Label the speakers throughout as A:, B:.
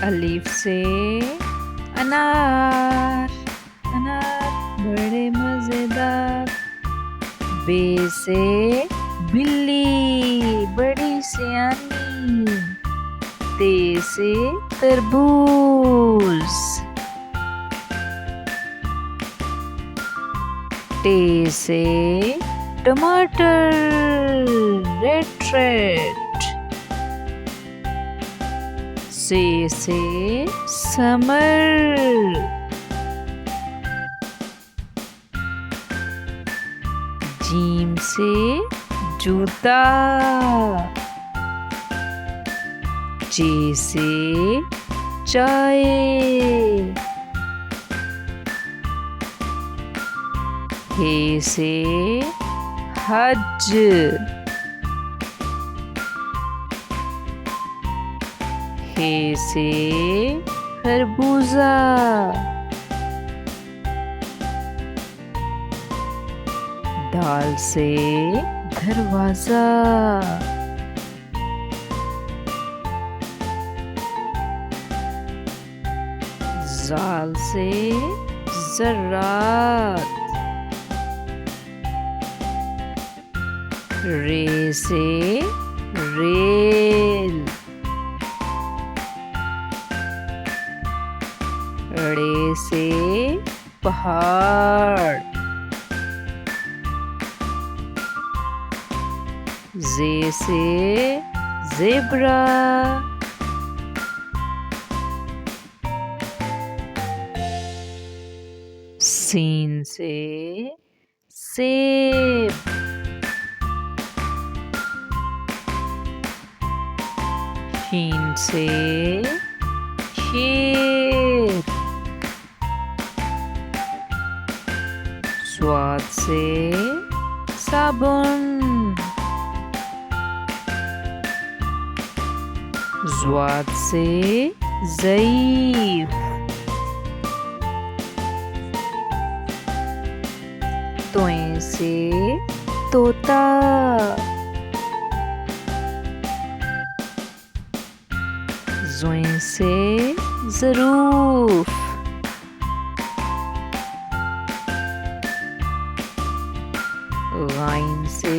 A: अलीफ से अनार, अनार बड़े मजेदार। बे से बिल्ली, बड़ी सियानी। ते से तरबूज। टे से टमाटर, रेड रेड। से समर। जीम से जूता। चे से चाय। हे से हज। हे से खरबूजा। दाल से दरवाजा। जाल से ज़रात। रे से रेल। ड़े से पहाड़। जे से ज़ेब्रा। सीन से सेब। शीन से शेर। स्वाद से साबुन। ज़्वाद से ज़ईफ़। तोए से तोता। ज़ोए से ज़रूफ़। गाइन से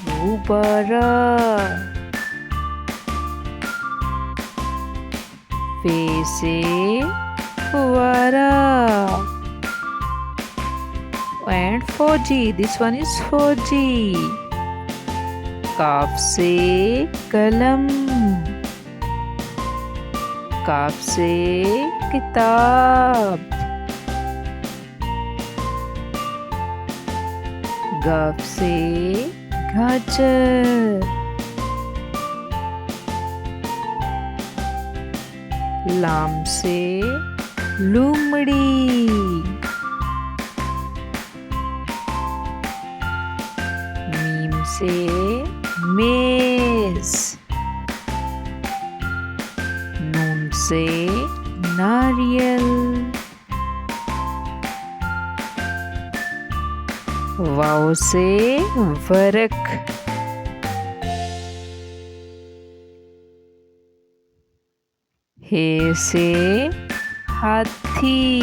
A: गुब्बारा। फे से फुवारा। And 4G, this one is 4G. काफ से कलम। काफ से किताब। गाफ से गाजर। लाम से लूमड़ी। मीम से मेज़। नून से नारियल। वाव से वरक। हे से हाथी।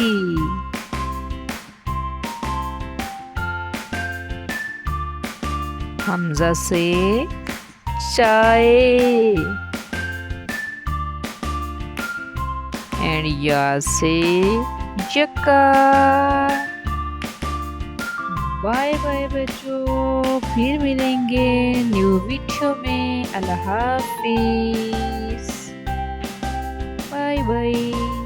A: हमजा से चाय। एंड या से यक्का। बाय बाय बच्चों, फिर मिलेंगे न्यू वीडियो में। अल्लाह हाफिज। Bye bye.